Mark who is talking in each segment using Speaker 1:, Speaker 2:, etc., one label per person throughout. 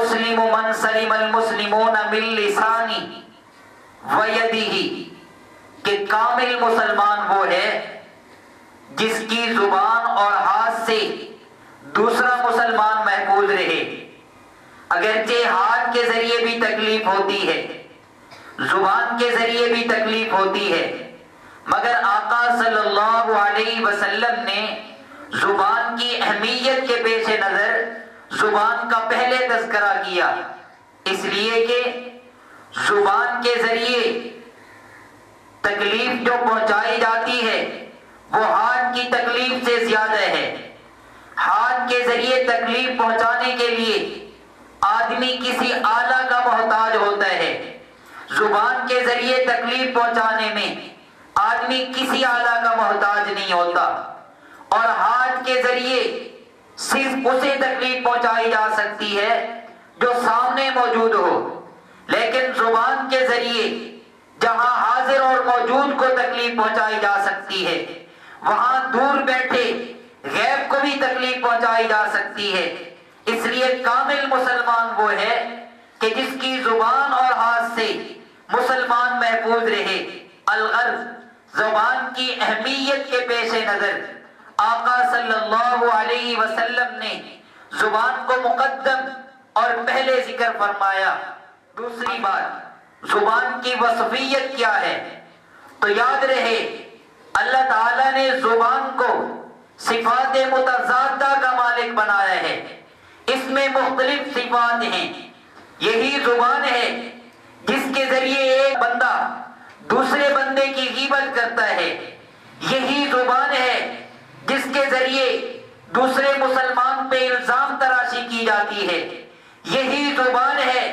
Speaker 1: المسلم من سلم المسلمون من لسانہ ویدہ، کہ کامل مسلمان وہ ہے جس کی زبان اور ہاتھ سے دوسرا مسلمان محفوظ رہے۔ اگرچہ ہاتھ کے ذریعے بھی تکلیف ہوتی ہے، زبان کے ذریعے بھی تکلیف ہوتی ہے، مگر آقا صلی اللہ علیہ وسلم نے زبان کی اہمیت کے پیش نظر زبان کا پہلے تذکرہ کیا، اس لیے کہ زبان کے ذریعے تکلیف جو پہنچائی جاتی ہے وہ ہاتھ کی تکلیف سے زیادہ ہے۔ ہاتھ کے ذریعے تکلیف پہنچانے کے لیے آدمی کسی آلہ کا محتاج ہوتا ہے، زبان کے ذریعے تکلیف پہنچانے میں آدمی کسی آلہ کا محتاج نہیں ہوتا، اور ہاتھ کے ذریعے صرف اسے تکلیف پہنچائی جا سکتی ہے جو سامنے موجود ہو، لیکن زبان کے ذریعے جہاں حاضر اور موجود کو تکلیف پہنچائی جا سکتی ہے، وہاں دور بیٹھے غیب کو بھی تکلیف پہنچائی جا سکتی ہے۔ اس لیے کامل مسلمان وہ ہے کہ جس کی زبان اور ہاتھ سے مسلمان محفوظ رہے۔ الغرض، زبان کی اہمیت کے پیش نظر آقا صلی اللہ علیہ وسلم نے زبان کو مقدم اور پہلے ذکر فرمایا۔ دوسری بات، زبان کی وصفیت کیا ہے؟ تو یاد رہے اللہ تعالیٰ نے زبان کو صفات متضادہ کا مالک بنایا ہے، اس میں مختلف صفات ہیں۔ یہی زبان ہے جس کے ذریعے ایک بندہ دوسرے بندے کی غیبت کرتا ہے، یہی زبان ہے جس کے ذریعے دوسرے مسلمان پہ الزام تراشی کی جاتی ہے، یہی زبان ہے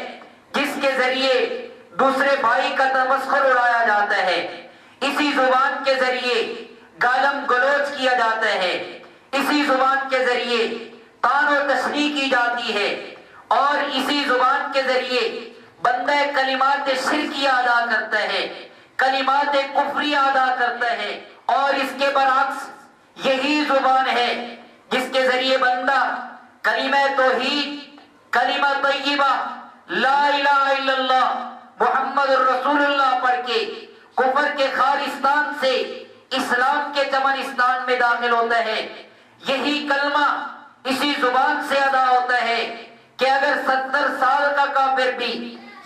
Speaker 1: جس کے ذریعے دوسرے بھائی کا تمسخر اڑایا جاتا ہے، اسی زبان کے ذریعے گالم گلوچ کیا جاتا ہے، اسی زبان کے ذریعے طعن و تشنیع کی جاتی ہے، اور اسی زبان کے ذریعے بندہ کلمات شرکیہ ادا کرتا ہے، کلمات کفریہ ادا کرتا ہے، اور اس کے برعکس یہی زبان ہے جس کے ذریعے بندہ کلمہ توحید، کلمہ طیبہ لا الہ الا اللہ محمد الرسول اللہ پڑھ کے کفر کے خارستان سے اسلام کے چمنستان میں داخل ہوتا ہے۔ یہی کلمہ اسی زبان سے ادا ہوتا ہے کہ اگر 70 سال کا کافر بھی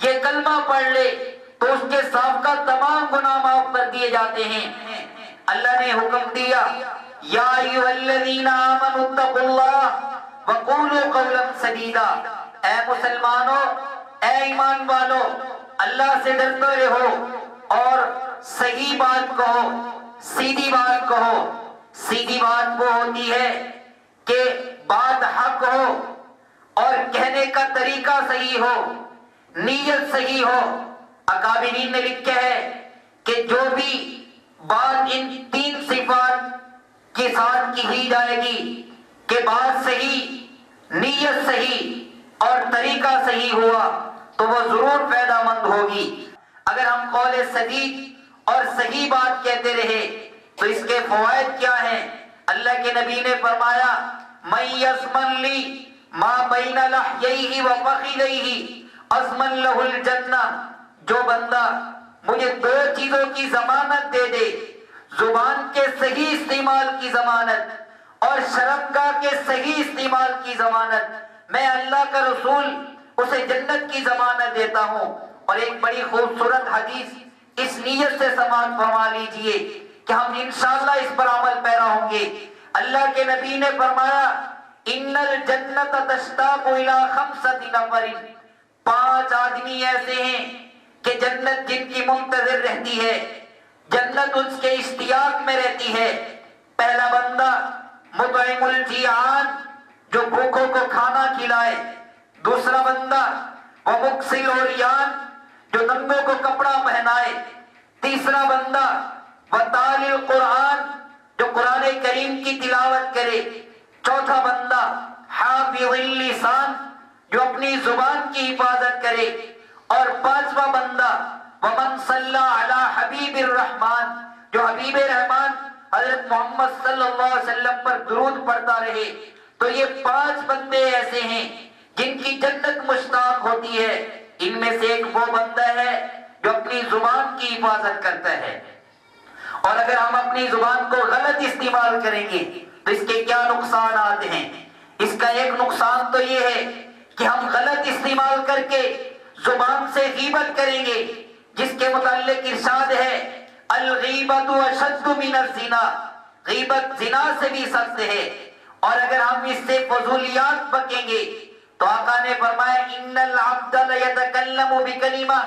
Speaker 1: یہ کلمہ پڑھ لے تو اس کے سابقہ تمام گناہ معاف کر دیے جاتے ہیں۔ اللہ نے حکم دیا، یا ایھا الذین آمنوا اتقوا اللہ وقولوا قولا سدیدا، اے مسلمانوں، اے ایمان والو، اللہ سے ڈرتے رہو اور صحیح بات کہو، سیدھی بات کہو۔ سیدھی بات وہ ہوتی ہے کہ بات حق ہو اور کہنے کا طریقہ صحیح ہو، نیت صحیح ہو۔ اکابرین نے لکھا ہے کہ جو بھی بات ان 3 صفات کے ساتھ کی جائے گی کہ بات صحیح، نیت صحیح اور طریقہ صحیح ہوا تو وہ ضرور فائدہ مند ہوگی۔ اگر ہم قول سدید اور صحیح بات کہتے رہے تو اس کے فوائد کیا ہیں؟ اللہ کے نبی نے فرمایا، من یضمن لی ما بین لحییہ وفخذیہ اضمن لہ الجنہ، جو بندہ مجھے 2 چیزوں کی ضمانت دے دے، زبان کے صحیح استعمال کی ضمانت اور شرمگاہ کے صحیح استعمال کی ضمانت، میں اللہ کا رسول اسے جنت کی ضمانت دیتا ہوں۔ اور ایک بڑی خوبصورت حدیث اس نیت سے سماعت فرما لیجئے کہ ہم انشاءاللہ اس پر عمل پیرا ہوں گے۔ اللہ کے نبی نے فرمایا، ان الجنت تشتاق الی 5 نفر، 5 آدمی ایسے ہیں کہ جنت جن کی منتظر رہتی ہے، جنت اس کے اشتیاق میں رہتی ہے۔ پہلا بندہ مطعم الجیعان، جو بھوکوں کو کھانا کھلائے۔ دوسرا بندہ ومکسل العریان، جو ننگوں کو کپڑا پہنائے۔ تیسرا بندہ وتالی القرآن، جو قرآن کریم کی تلاوت کرے۔ چوتھا بندہ حافظ اللسان، جو اپنی زبان کی حفاظت کرے۔ اور 5واں بندہ ومن صلی علی حبیب الرحمن، جو حبیب رحمان حضرت محمد صلی اللہ علیہ وسلم پر درود پڑھتا رہے۔ تو یہ 5 بندے ایسے ہیں جن کی جنت مشتاق ہوتی ہے ان میں سے ایک وہ بندہ ہے جو اپنی زبان کی حفاظت کرتا ہے. اور اگر ہم اپنی زبان کو غلط استعمال کریں گے تو اس کے کیا نقصانات ہیں؟ اس کا ایک نقصان تو یہ ہے کہ ہم غلط استعمال کر کے زبان سے غیبت کریں گے، جس کے متعلق ارشاد ہے الغیبت اشد من الزنا، غیبت زنا سے بھی سخت ہے. اور اگر ہم اس سے فضولیات بکیں گے تو آقا نے فرمایا ان العبد لیتکلم بکلمہ،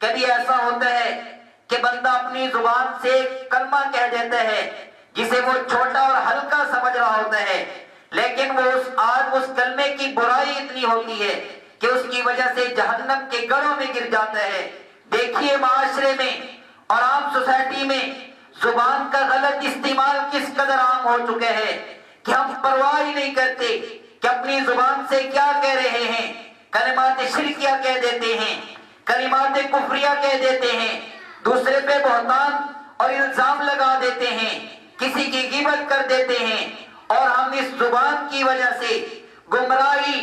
Speaker 1: کبھی ایسا ہوتا ہے کہ بندہ اپنی زبان سے ایک کلمہ کہہ دیتا ہے جسے وہ چھوٹا اور ہلکا سمجھ رہا ہوتا ہے، لیکن وہ اس کلمے کی برائی اتنی ہوتی ہے کہ اس کی وجہ سے جہنم کے گڑھوں میں گر جاتا ہے. دیکھیے معاشرے میں اور عام سوسائٹی میں زبان کا غلط استعمال کس قدر عام ہو چکا ہے کہ ہم پرواہ ہی نہیں کرتے کہ اپنی زبان سے کیا کہہ رہے ہیں. کلمات شرکیہ کہہ دیتے ہیں، کلمات کفریہ کہہ دیتے ہیں، دوسرے پہ بہتان اور الزام لگا دیتے ہیں، کسی کی غیبت کر دیتے ہیں، اور ہم اس زبان کی وجہ سے گمراہی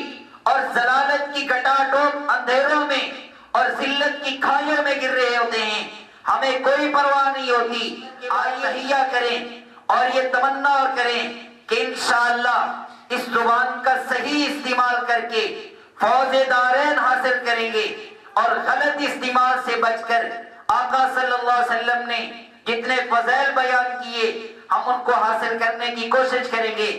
Speaker 1: اور ضلالت کی گٹاٹوپ اندھیروں میں اور ذلت کی کھائیوں میں گر رہے ہوتے ہیں. ہمیں کوئی پرواہ نہیں ہوتی. آج تحیہ کریں اور یہ تمنا اور کریں کہ انشاءاللہ اس زبان کا صحیح استعمال کر کے فوز دارین حاصل کریں گے، اور غلط استعمال سے بچ کر آقا صلی اللہ علیہ وسلم نے جتنے فضائل بیان کیے ہم ان کو حاصل کرنے کی کوشش کریں گے.